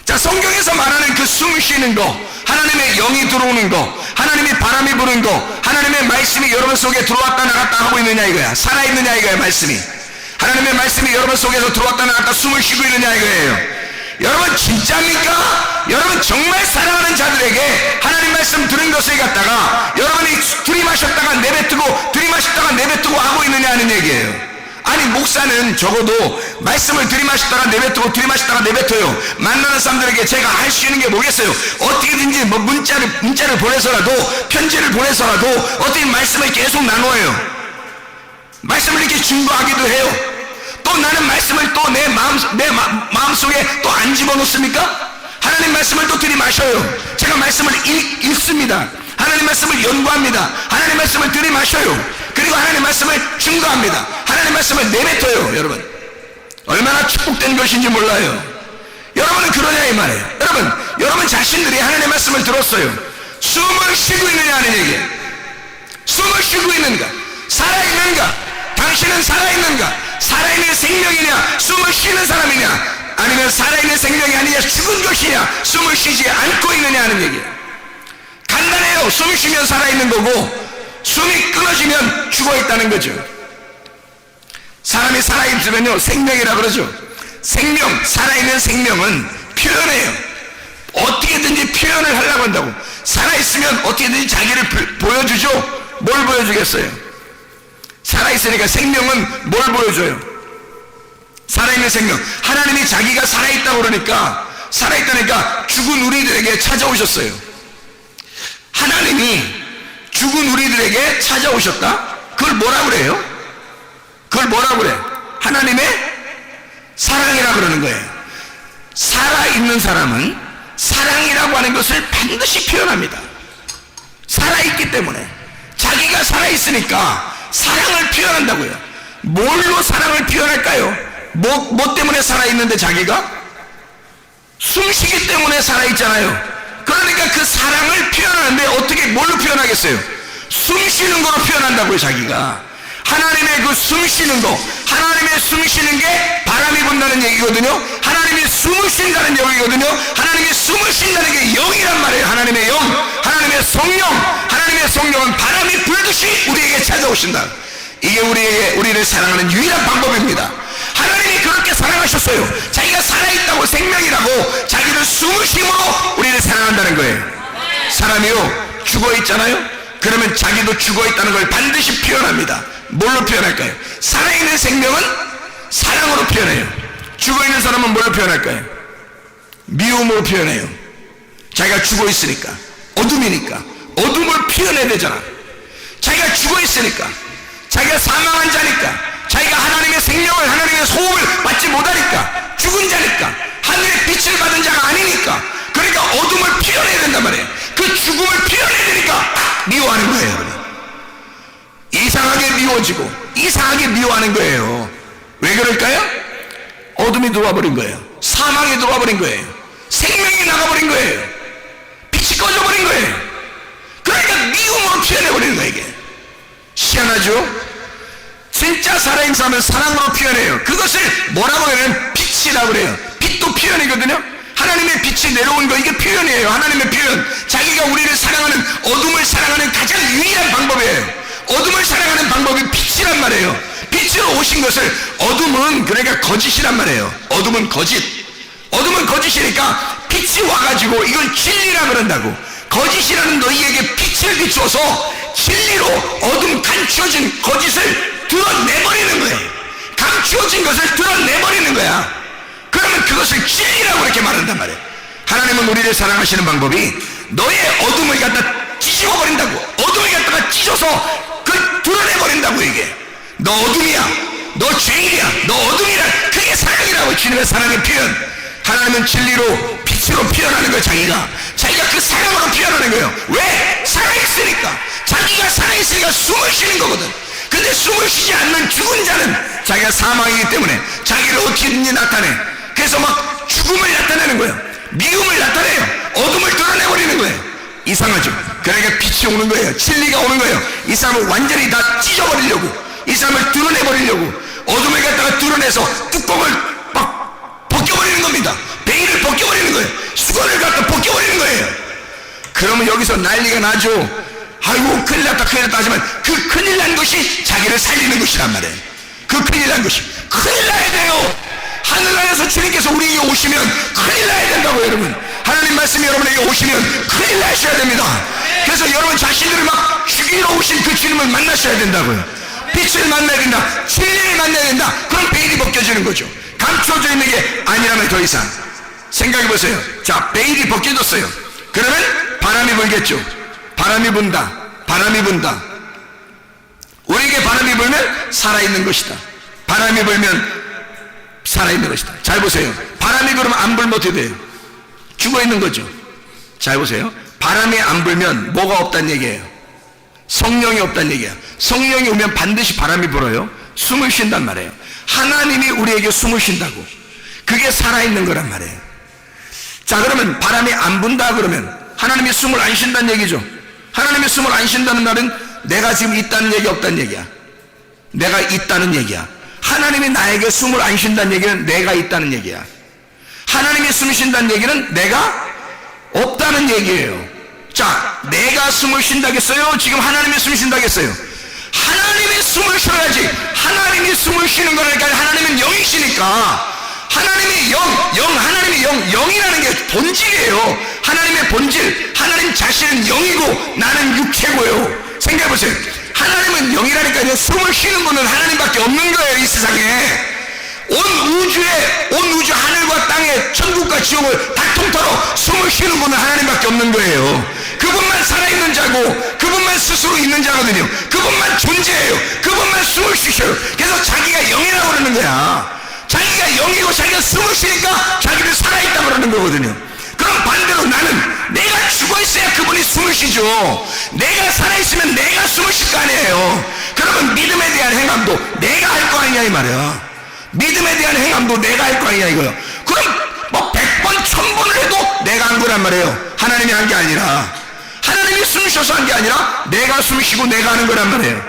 자, 성경에서 말하는 그 숨 쉬는 거, 하나님의 영이 들어오는 거, 하나님이 바람이 부는 거, 하나님의 말씀이 여러분 속에 들어왔다 나갔다 하고 있느냐 이거야. 살아있느냐 이거야. 말씀이, 하나님의 말씀이 여러분 속에서 들어왔다 나갔다 숨을 쉬고 있느냐 이거예요. 여러분 진짜입니까? 여러분 정말 사랑하는 자들에게 하나님 말씀 들은 것을 갖다가 여러분이 들이마셨다가 내뱉고 들이마셨다가 내뱉고 하고 있느냐 하는 얘기예요. 아니 목사는 적어도 말씀을 들이마셨다가 내뱉고 들이마셨다가 내뱉어요. 만나는 사람들에게 제가 할 수 있는 게 뭐겠어요? 어떻게든지 뭐 문자를 보내서라도, 편지를 보내서라도 어떻게 말씀을 계속 나누어요. 말씀을 이렇게 증거하기도 해요. 또 나는 말씀을 또 내 마음속에 또 안 집어넣습니까? 하나님 말씀을 또 들이마셔요. 제가 말씀을 읽습니다. 하나님 말씀을 연구합니다. 하나님 말씀을 들이마셔요. 그리고 하나님 말씀을 증거합니다. 하나님 말씀을 내뱉어요. 여러분 얼마나 축복된 것인지 몰라요. 여러분은 그러냐 이 말이에요. 여러분 자신들이 하나님의 말씀을 들었어요. 숨을 쉬고 있느냐 하는 얘기예요. 숨을 쉬고 있는가? 살아있는가? 당신은 살아있는가? 살아있는 생명이냐? 숨을 쉬는 사람이냐? 아니면 살아있는 생명이 아니냐? 죽은 것이냐? 숨을 쉬지 않고 있느냐 하는 얘기예요. 간단해요. 숨을 쉬면 살아있는 거고 숨이 끊어지면 죽어있다는 거죠. 사람이 살아있으면요 생명이라 그러죠. 생명, 살아있는 생명은 표현해요. 어떻게든지 표현을 하려고 한다고. 살아있으면 어떻게든지 자기를 보여주죠. 뭘 보여주겠어요? 살아있으니까 생명은 뭘 보여줘요? 살아있는 생명. 하나님이 자기가 살아있다고 그러니까, 살아있다니까 죽은 우리들에게 찾아오셨어요. 하나님이 죽은 우리들에게 찾아오셨다? 그걸 뭐라 그래요? 그걸 뭐라 그래? 하나님의 사랑이라 그러는 거예요. 살아있는 사람은 사랑이라고 하는 것을 반드시 표현합니다. 살아있기 때문에. 자기가 살아있으니까 사랑을 표현한다고요. 뭘로 사랑을 표현할까요? 뭐 때문에 살아있는데 자기가? 숨쉬기 때문에 살아있잖아요. 그러니까 그 사랑을 표현하는데 어떻게 뭘로 표현하겠어요? 숨쉬는 거로 표현한다고요. 자기가 하나님의 그 숨쉬는 거, 하나님의 숨쉬는 게 바람이 분다는 얘기거든요. 하나님이 숨을 쉰다는 얘기거든요. 하나님이 숨을 쉰다는 게 영이란 말이에요. 하나님의 영, 하나님의 성령. 하나님의 성령은 바람이 불듯이 우리에게 찾아오신다. 이게 우리를 사랑하는 유일한 방법입니다. 하나님이 그렇게 사랑하셨어요. 자기가 살아있다고, 생명이라고 자기를 숨을 쉼으로 우리를 사랑한다는 거예요. 사람이요 죽어있잖아요. 그러면 자기도 죽어있다는 걸 반드시 표현합니다. 뭘로 표현할까요? 살아있는 생명은 사랑으로 표현해요. 죽어있는 사람은 뭘로 표현할까요? 미움으로 표현해요. 자기가 죽어있으니까, 어둠이니까 어둠을 표현해야 되잖아. 자기가 죽어있으니까, 자기가 사망한 자니까, 자기가 하나님의 생명을, 하나님의 소음을 받지 못하니까, 죽은 자니까, 하늘의 빛을 받은 자가 아니니까, 그러니까 어둠을 표현해야 된단 말이에요. 그 죽음을 표현해야 되니까 미워하는 거예요. 여러분. 이상하게 미워지고 이상하게 미워하는 거예요. 왜 그럴까요? 어둠이 들어와 버린 거예요. 사망이 들어와 버린 거예요. 생명이 나가버린 거예요. 빛이 꺼져버린 거예요. 그러니까 미움으로 표현해 버리는 거예요. 이게 희한하죠? 진짜 살아있는 사람은 사랑으로 표현해요. 그것을 뭐라고 하냐면 빛이라고 그래요. 빛도 표현이거든요. 하나님의 빛이 내려온 거, 이게 표현이에요. 하나님의 표현. 자기가 우리를 사랑하는, 어둠을 사랑하는 가장 유일한 방법이에요. 어둠을 사랑하는 방법이 빛이란 말이에요. 빛으로 오신 것을, 어둠은 그러니까 거짓이란 말이에요. 어둠은 거짓. 어둠은 거짓이니까 빛이 와가지고 이걸 진리라 그런다고. 거짓이라는 너희에게 빛을 비추어서 진리로 어둠 감추어진 거짓을 드러내버리는 거예요. 감추어진 것을 드러내버리는 거야. 그러면 그것을 진리라고 이렇게 말한단 말이에요. 하나님은 우리를 사랑하시는 방법이 너의 어둠을 갖다 찢어버린다고. 어둠을 갖다가 찢어서 그걸 드러내버린다고. 이게 너 어둠이야, 너 죄인이야, 너 어둠이라. 그게 사랑이라고. 주님의 사랑의 표현. 하나님은 진리로, 빛으로 표현하는 거예요. 자기가 그 사랑으로 표현하는 거예요. 왜? 살아있으니까. 자기가 살아있으니까 숨을 쉬는 거거든. 근데 숨을 쉬지 않는 죽은 자는 자기가 사망이기 때문에 자기를 어떻게든지 나타내. 그래서 막 죽음을 나타내는 거예요. 미움을 나타내요. 어둠을 드러내버리는 거예요. 이상하죠? 그러니까 빛이 오는 거예요. 진리가 오는 거예요. 이 사람을 완전히 다 찢어버리려고, 이 사람을 드러내버리려고 어둠을 갖다가 드러내서 뚜껑을 막 벗겨버리는 겁니다. 베일을 벗겨버리는 거예요. 수건을 갖다 벗겨버리는 거예요. 그러면 여기서 난리가 나죠. 아이고 큰일 났다 큰일 났다 하지만 그 큰일 난 것이 자기를 살리는 것이란 말이에요. 그 큰일 난 것이 큰일 나야 돼요. 하늘나라에서 주님께서 우리에게 오시면 큰일 나야 된다고. 여러분, 하나님 말씀이 여러분에게 오시면 큰일 나셔야 됩니다. 그래서 여러분 자신들을 막 죽이러 오신 그 주님을 만나셔야 된다고요. 빛을 만나야 된다, 진리를 만나야 된다. 그럼 베일이 벗겨지는 거죠. 감춰져 있는 게 아니라면 더 이상 생각해 보세요. 자, 베일이 벗겨졌어요. 그러면 바람이 불겠죠. 바람이 분다, 바람이 분다. 우리에게 바람이 불면 살아있는 것이다. 바람이 불면 살아있는 것이다. 잘 보세요. 바람이 그러면 안 불면 어떻게 돼요? 죽어있는 거죠. 잘 보세요. 바람이 안 불면 뭐가 없다는 얘기예요? 성령이 없다는 얘기야. 성령이 오면 반드시 바람이 불어요. 숨을 쉰단 말이에요. 하나님이 우리에게 숨을 쉰다고. 그게 살아있는 거란 말이에요. 자, 그러면 바람이 안 분다 그러면 하나님이 숨을 안 쉰다는 얘기죠. 하나님이 숨을 안 쉰다는 말은 내가 지금 있다는 얘기, 없다는 얘기야. 내가 있다는 얘기야. 하나님이 나에게 숨을 안 쉰다는 얘기는 내가 있다는 얘기야. 하나님이 숨 쉰다는 얘기는 내가 없다는 얘기예요. 자, 내가 숨을 쉰다겠어요? 지금 하나님이 숨 쉰다겠어요? 하나님이 숨을 쉬어야지. 하나님이 숨을 쉬는 거니까. 하나님은 영이시니까. 하나님이 하나님이 영이라는 게 본질이에요. 하나님의 본질, 하나님 자신은 영이고 나는 육체고요. 생각해보세요. 하나님은 영이라니까요. 숨을 쉬는 분은 하나님밖에 없는 거예요. 이 세상에 온 우주 하늘과 땅에 천국과 지옥을 다 통틀어 숨을 쉬는 분은 하나님밖에 없는 거예요. 그분만 살아있는 자고 그분만 스스로 있는 자거든요. 그분만 존재해요. 그분만 숨을 쉬셔요. 그래서 자기가 영이라고 그러는 거야. 자기가 영이고 자기가 숨을 쉬니까 자기를 살아있다고 그러는 거거든요. 그럼 반대로 나는 내가 죽어있어야 그분이 숨을 쉬죠. 내가 살아있으면 내가 숨을 쉴 거 아니에요. 그러면 믿음에 대한 행함도 내가 할 거 아니냐 이 말이야. 믿음에 대한 행함도 내가 할 거 아니냐 이거요. 그럼 뭐 100번 1000번을 해도 내가 한 거란 말이에요. 하나님이 한 게 아니라, 하나님이 숨 쉬어서 한 게 아니라 내가 숨 쉬고 내가 하는 거란 말이에요.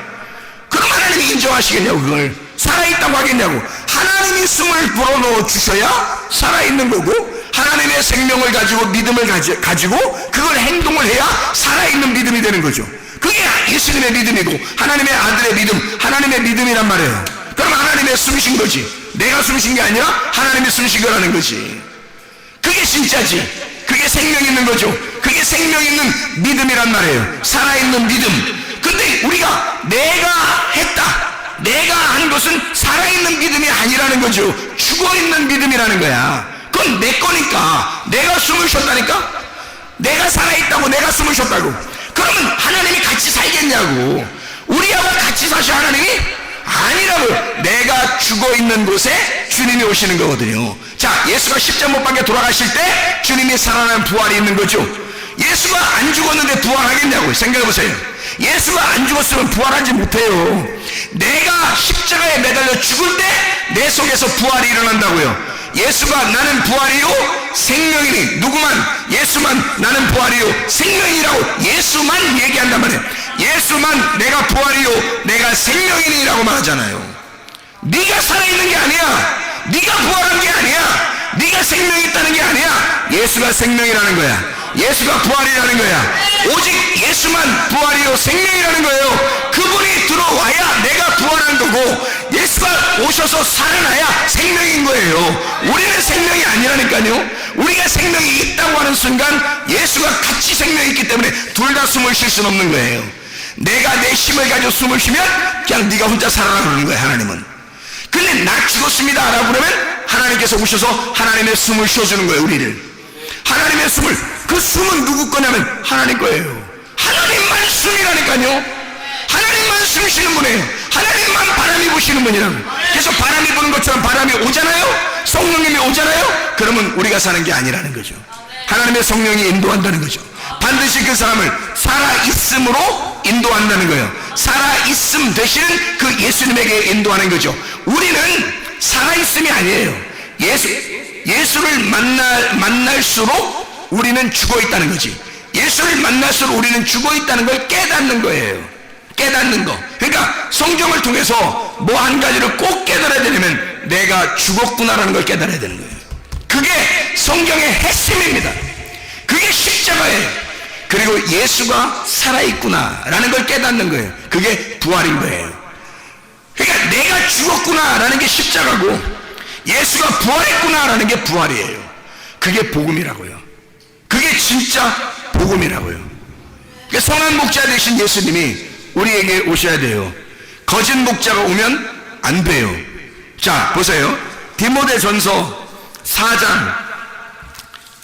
그럼 하나님이 인정하시겠냐고. 그걸 살아있다고 하겠냐고. 하나님이 숨을 불어넣어 주셔야 살아있는 거고, 하나님의 생명을 가지고 믿음을 가지고 그걸 행동을 해야 살아있는 믿음이 되는 거죠. 그게 예수님의 믿음이고 하나님의 아들의 믿음, 하나님의 믿음이란 말이에요. 그럼 하나님의 숨쉰 거지. 내가 숨쉰 게 아니라 하나님이 숨쉰 거라는 거지. 그게 진짜지. 그게 생명 있는 거죠. 그게 생명 있는 믿음이란 말이에요. 살아있는 믿음. 근데 우리가 내가 했다, 내가 한 것은 살아있는 믿음이 아니라는 거죠. 죽어있는 믿음이라는 거야. 그건 내 거니까. 내가 숨을 쉬었다니까. 내가 살아있다고, 내가 숨을 쉬었다고. 그러면 하나님이 같이 살겠냐고. 우리하고 같이 사셔 하나님이? 아니라고. 내가 죽어있는 곳에 주님이 오시는 거거든요. 자, 예수가 십자가 못 박혀 돌아가실 때 주님이 살아나는 부활이 있는 거죠. 예수가 안 죽었는데 부활하겠냐고. 생각해보세요. 예수가 안 죽었으면 부활하지 못해요. 내가 십자가에 매달려 죽을 때 내 속에서 부활이 일어난다고요. 예수가 나는 부활이요 생명이니, 누구만, 예수만 나는 부활이요 생명이라고 예수만 얘기한단 말이에요. 예수만 내가 부활이요 내가 생명이니라고 말하잖아요. 네가 살아있는 게 아니야. 네가 부활한 게 아니야. 네가 생명이 있다는 게 아니야. 예수가 생명이라는 거야. 예수가 부활이라는 거야. 오직 예수만 부활이요 생명이라는 거예요. 그분이 들어와야 내가 부활한 거고, 예수가 오셔서 살아나야 생명인 거예요. 우리는 생명이 아니라니까요. 우리가 생명이 있다고 하는 순간 예수가 같이 생명이 있기 때문에 둘 다 숨을 쉴 수는 없는 거예요. 내가 내 힘을 가지고 숨을 쉬면 그냥 네가 혼자 살아라 그러는 거예요. 하나님은. 근데 나 죽었습니다 라고 그러면 하나님께서 오셔서 하나님의 숨을 쉬어주는 거예요. 우리를. 하나님의 숨을, 그 숨은 누구 거냐면 하나님 거예요. 하나님만 숨이라니까요. 하나님만 숨 쉬는 분이에요. 하나님만 바람이 부시는 분이라고. 그래서 바람이 부는 것처럼 바람이 오잖아요. 성령님이 오잖아요. 그러면 우리가 사는 게 아니라는 거죠. 하나님의 성령이 인도한다는 거죠. 반드시 그 사람을 살아있음으로 인도한다는 거예요. 살아있음 되시는 그 예수님에게 인도하는 거죠. 우리는 살아있음이 아니에요. 예수를 만날수록 우리는 죽어있다는 거지. 예수를 만날수록 우리는 죽어있다는 걸 깨닫는 거예요. 깨닫는 거. 그러니까 성경을 통해서 뭐 한 가지를 꼭 깨달아야 되려면 내가 죽었구나라는 걸 깨달아야 되는 거예요. 그게 성경의 핵심입니다. 그게 십자가예요. 그리고 예수가 살아있구나라는 걸 깨닫는 거예요. 그게 부활인 거예요. 그러니까 내가 죽었구나라는 게 십자가고 예수가 부활했구나라는 게 부활이에요. 그게 복음이라고요. 그게 진짜 복음이라고요. 그러니까 선한 목자 되신 예수님이 우리에게 오셔야 돼요. 거짓 목자가 오면 안 돼요. 자, 보세요. 디모데전서 4장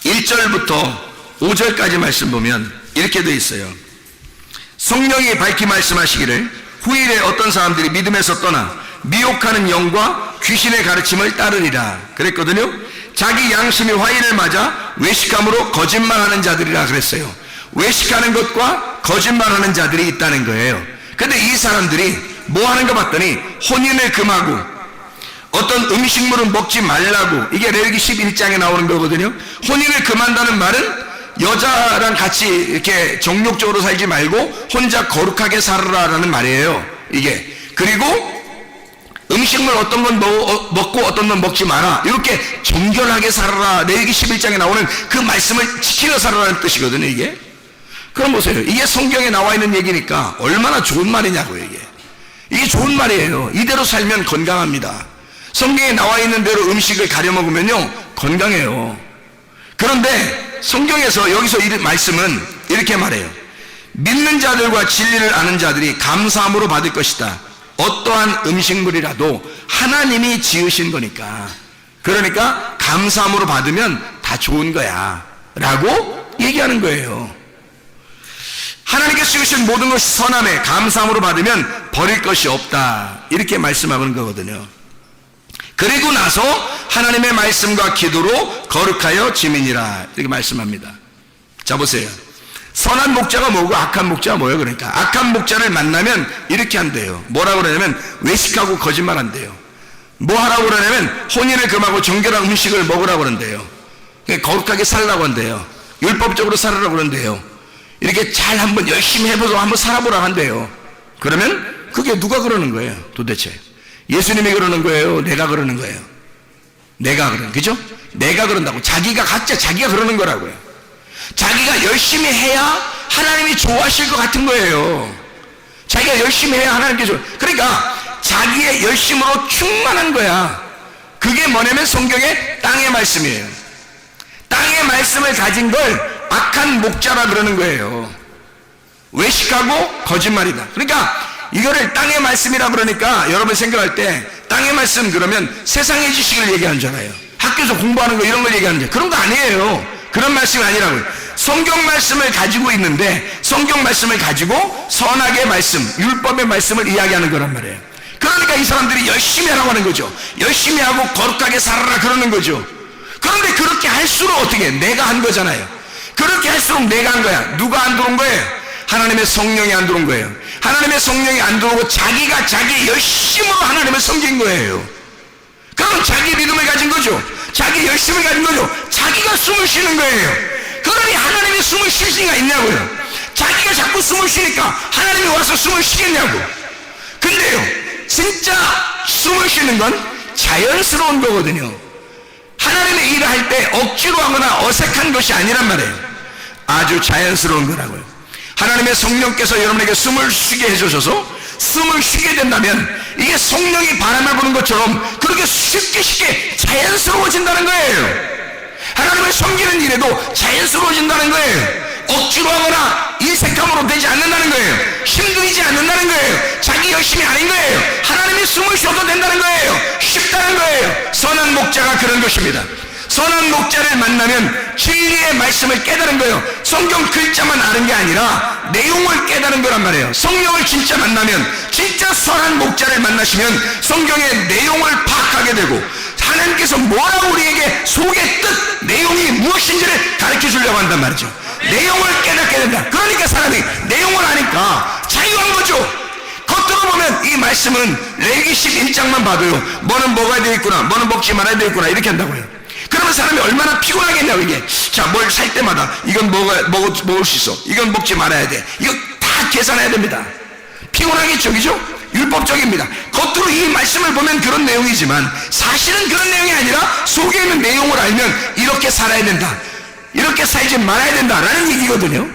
1절부터 5절까지 말씀 보면 이렇게 되어 있어요. 성령이 밝히 말씀하시기를 후일에 어떤 사람들이 믿음에서 떠나 미혹하는 영과 귀신의 가르침을 따르리라 그랬거든요. 자기 양심이 화인을 맞아 외식함으로 거짓말하는 자들이라 그랬어요. 외식하는 것과 거짓말하는 자들이 있다는 거예요. 근데 이 사람들이 뭐 하는가 봤더니 혼인을 금하고 어떤 음식물은 먹지 말라고, 이게 레위기 11장에 나오는 거거든요. 혼인을 금한다는 말은 여자랑 같이 이렇게 정욕적으로 살지 말고 혼자 거룩하게 살아라라는 말이에요. 이게. 그리고 음식물 어떤 건 먹고 어떤 건 먹지 마라. 이렇게 정결하게 살아라. 레위기 11장에 나오는 그 말씀을 지키며 살아라는 뜻이거든요, 이게. 그럼 보세요. 이게 성경에 나와 있는 얘기니까 얼마나 좋은 말이냐고요, 이게. 이게 좋은 말이에요. 이대로 살면 건강합니다. 성경에 나와 있는 대로 음식을 가려 먹으면요, 건강해요. 그런데 성경에서 여기서 이 말씀은 이렇게 말해요. 믿는 자들과 진리를 아는 자들이 감사함으로 받을 것이다. 어떠한 음식물이라도 하나님이 지으신 거니까, 그러니까 감사함으로 받으면 다 좋은 거야 라고 얘기하는 거예요. 하나님께서 지으신 모든 것이 선함에 감사함으로 받으면 버릴 것이 없다, 이렇게 말씀하는 거거든요. 그리고 나서 하나님의 말씀과 기도로 거룩하여 지민이라, 이렇게 말씀합니다. 자, 보세요. 선한 목자가 뭐고 악한 목자가 뭐예요? 그러니까 악한 목자를 만나면 이렇게 한대요. 뭐라고 그러냐면 외식하고 거짓말 한대요. 뭐 하라고 그러냐면 혼인을 금하고 정결한 음식을 먹으라고 그런대요. 거룩하게 살라고 한대요. 율법적으로 살으라고 그런대요. 이렇게 잘 한번 열심히 해보고 한번 살아보라고 한대요. 그러면 그게 누가 그러는 거예요, 도대체? 예수님이 그러는 거예요? 내가 그러는 거예요? 내가 그러는, 그죠? 내가 그런다고. 각자 자기가 그러는 거라고요. 자기가 열심히 해야 하나님이 좋아하실 것 같은 거예요. 자기가 열심히 해야 하나님께 그러니까 자기의 열심으로 충만한 거야. 그게 뭐냐면 성경의 땅의 말씀이에요. 땅의 말씀을 가진 걸 악한 목자라 그러는 거예요. 외식하고 거짓말이다. 그러니까 이거를 땅의 말씀이라 그러니까 여러분 생각할 때 땅의 말씀 그러면 세상의 지식을 얘기하는 줄 알아요. 학교에서 공부하는 거 이런 걸 얘기하는 줄, 그런 거 아니에요. 그런 말씀이 아니라고요. 성경 말씀을 가지고 있는데 성경 말씀을 가지고 선악의 말씀, 율법의 말씀을 이야기하는 거란 말이에요. 그러니까 이 사람들이 열심히 하라고 하는 거죠. 열심히 하고 거룩하게 살아라 그러는 거죠. 그런데 그렇게 할수록 어떻게 해? 내가 한 거잖아요. 그렇게 할수록 내가 한 거야. 누가 안 들어온 거예요? 하나님의 성령이 안 들어온 거예요. 하나님의 성령이 안 들어오고 자기가 자기 열심으로 하나님을 섬긴 거예요. 그럼 자기 믿음을 가진 거죠. 자기 열심을 가진 거죠. 자기가 숨을 쉬는 거예요. 그러니 하나님이 숨을 쉴 수가 있냐고요. 자기가 자꾸 숨을 쉬니까 하나님이 와서 숨을 쉬겠냐고. 근데요, 진짜 숨을 쉬는 건 자연스러운 거거든요. 하나님의 일을 할 때 억지로 하거나 어색한 것이 아니란 말이에요. 아주 자연스러운 거라고요. 하나님의 성령께서 여러분에게 숨을 쉬게 해주셔서 숨을 쉬게 된다면 이게 성령이 바람을 부는 것처럼 그렇게 쉽게 자연스러워진다는 거예요. 하나님을 섬기는 일에도 자연스러워진다는 거예요. 억지로 하거나 인색함으로 되지 않는다는 거예요. 힘들이지 않는다는 거예요. 자기 열심히 아닌 거예요. 하나님이 숨을 쉬어도 된다는 거예요. 쉽다는 거예요. 선한 목자가 그런 것입니다. 선한 목자를 만나면 진리의 말씀을 깨달은 거예요. 성경 글자만 아는 게 아니라 내용을 깨달은 거란 말이에요. 성령을 진짜 만나면, 진짜 선한 목자를 만나시면 성경의 내용을 파악하게 되고 하나님께서 뭐라고 우리에게 속의 뜻, 내용이 무엇인지를 가르쳐 주려고 한단 말이죠. 내용을 깨닫게 된다. 그러니까 사람이 내용을 아니까 자유한 거죠. 겉으로 보면 이 말씀은 레위기 11장만 봐도요, 뭐는 먹어야 되겠구나, 뭐는 먹지 말아야 되겠구나, 이렇게 한다고요. 그러면 사람이 얼마나 피곤하겠냐고. 이게 자, 뭘 살 때마다 이건 먹을 수 있어, 이건 먹지 말아야 돼, 이거 다 계산해야 됩니다. 피곤하겠죠, 그죠? 율법적입니다. 겉으로 이 말씀을 보면 그런 내용이지만 사실은 그런 내용이 아니라 속에 있는 내용을 알면 이렇게 살아야 된다, 이렇게 살지 말아야 된다라는 얘기거든요.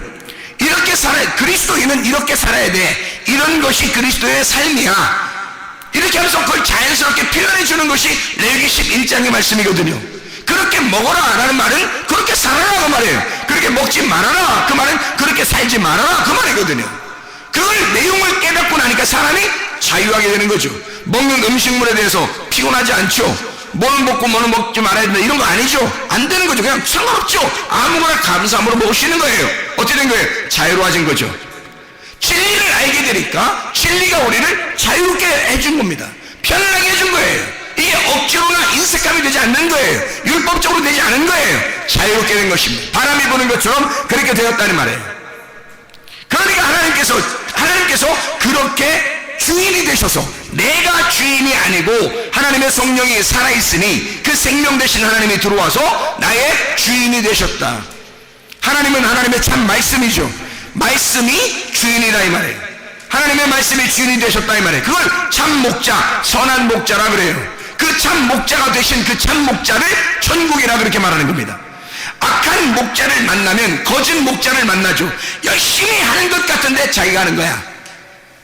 이렇게 살아야, 그리스도인은 이렇게 살아야 돼, 이런 것이 그리스도의 삶이야, 이렇게 하면서 그걸 자연스럽게 표현해 주는 것이 레위기 11장의 말씀이거든요. 그렇게 먹어라 라는 말은 그렇게 살아라 그 말이에요. 그렇게 먹지 말아라 그 말은 그렇게 살지 말아라 그 말이거든요. 그걸 내용을 깨닫고 나니까 사람이 자유하게 되는 거죠. 먹는 음식물에 대해서 피곤하지 않죠. 뭐는 먹고 뭐는 먹지 말아야 된다 이런 거 아니죠. 안 되는 거죠. 그냥 상관없죠. 아무거나 감사함으로 먹으시는 거예요. 어떻게 된 거예요? 자유로워진 거죠. 진리를 알게 되니까 진리가 우리를 자유롭게 해준 겁니다. 편안하게 해준 거예요. 이게 억지로나 인색함이 되지 않는 거예요. 율법적으로 되지 않은 거예요. 자유롭게 된 것입니다. 바람이 부는 것처럼 그렇게 되었다는 말이에요. 그러니까 하나님께서 그렇게 주인이 되셔서, 내가 주인이 아니고 하나님의 성령이 살아있으니 그 생명 대신 하나님이 들어와서 나의 주인이 되셨다. 하나님은 하나님의 참 말씀이죠. 말씀이 주인이라 이 말이에요. 하나님의 말씀이 주인이 되셨다 이 말이에요. 그걸 참 목자, 선한 목자라 그래요. 그 참 목자가 되신 그 참 목자를 천국이라 그렇게 말하는 겁니다. 악한 목자를 만나면 거짓 목자를 만나죠. 열심히 하는 것 같은데 자기가 하는 거야.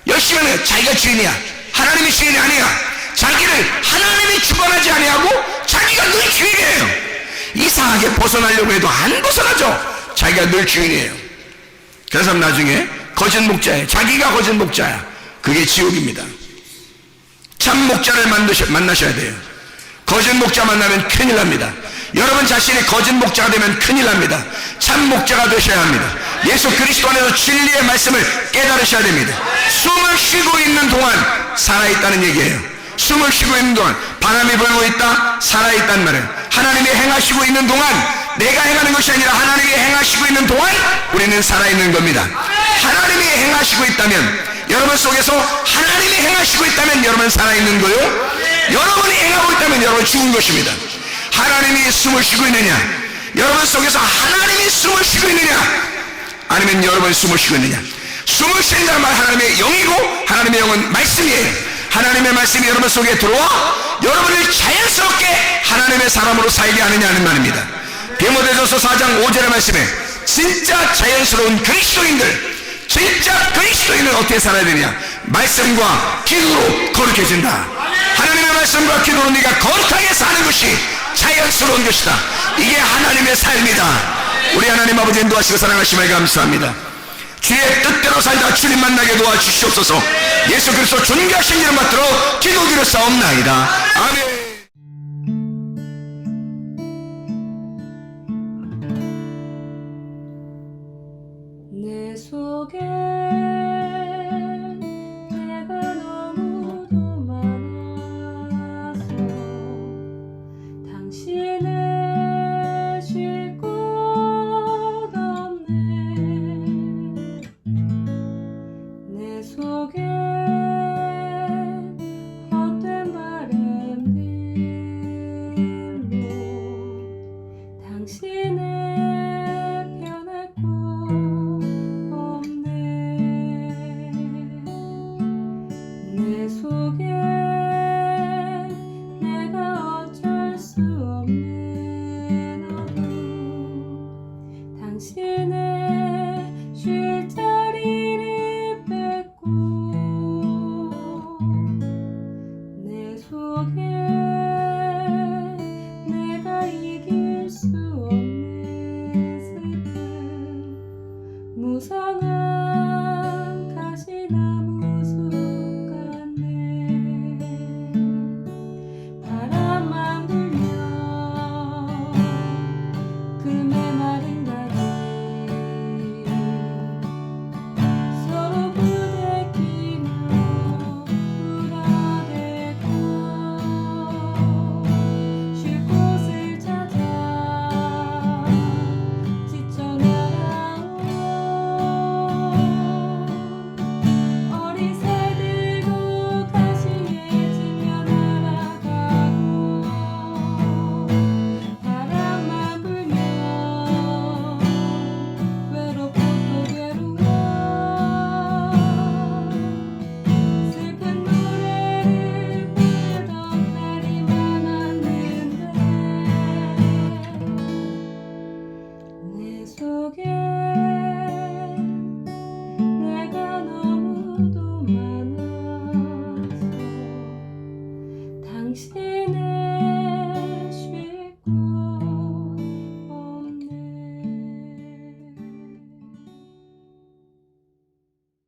열심히 하는 거야. 자기가 주인이야. 하나님이 주인이 아니야. 자기를 하나님이 주관하지 아니하고 자기가 늘 주인이에요. 이상하게 벗어나려고 해도 안 벗어나죠. 자기가 늘 주인이에요. 그래서 나중에 거짓 목자예요. 자기가 거짓 목자야. 그게 지옥입니다. 참 목자를 만나셔야 돼요. 거짓 목자 만나면 큰일 납니다. 여러분 자신이 거짓 목자가 되면 큰일 납니다. 참 목자가 되셔야 합니다. 예수 그리스도 안에서 진리의 말씀을 깨달으셔야 됩니다. 숨을 쉬고 있는 동안 살아있다는 얘기예요. 숨을 쉬고 있는 동안, 바람이 불고 있다, 살아있단 말이에요. 하나님이 행하시고 있는 동안, 내가 행하는 것이 아니라 하나님이 행하시고 있는 동안 우리는 살아있는 겁니다. 하나님이 행하시고 있다면, 여러분 속에서 하나님이 행하시고 있다면 여러분 살아있는 거요. 여러분이 행하고 있다면 여러분 죽은 것입니다. 하나님이 숨을 쉬고 있느냐, 여러분 속에서 하나님이 숨을 쉬고 있느냐, 아니면 여러분이 숨을 쉬고 있느냐. 숨을 쉰다는 말, 하나님의 영이고 하나님의 영은 말씀이에요. 하나님의 말씀이 여러분 속에 들어와 여러분을 자연스럽게 하나님의 사람으로 살게 하느냐는 말입니다. 디모데전서 4장 5절의 말씀에 진짜 자연스러운 그리스도인들, 진짜 그리스도인은 어떻게 살아야 되냐? 말씀과 기도로 거룩해진다. 하나님의 말씀과 기도로 네가 거룩하게 사는 것이 자연스러운 것이다. 이게 하나님의 삶이다. 우리 하나님 아버지 인도하시고 사랑하심을 감사합니다. 주의 뜻대로 살다 주님 만나게 도와주시옵소서. 예수 그리스도 존귀하신 이름 받들어 기도드렸사옵나이다. 아멘. 내 속에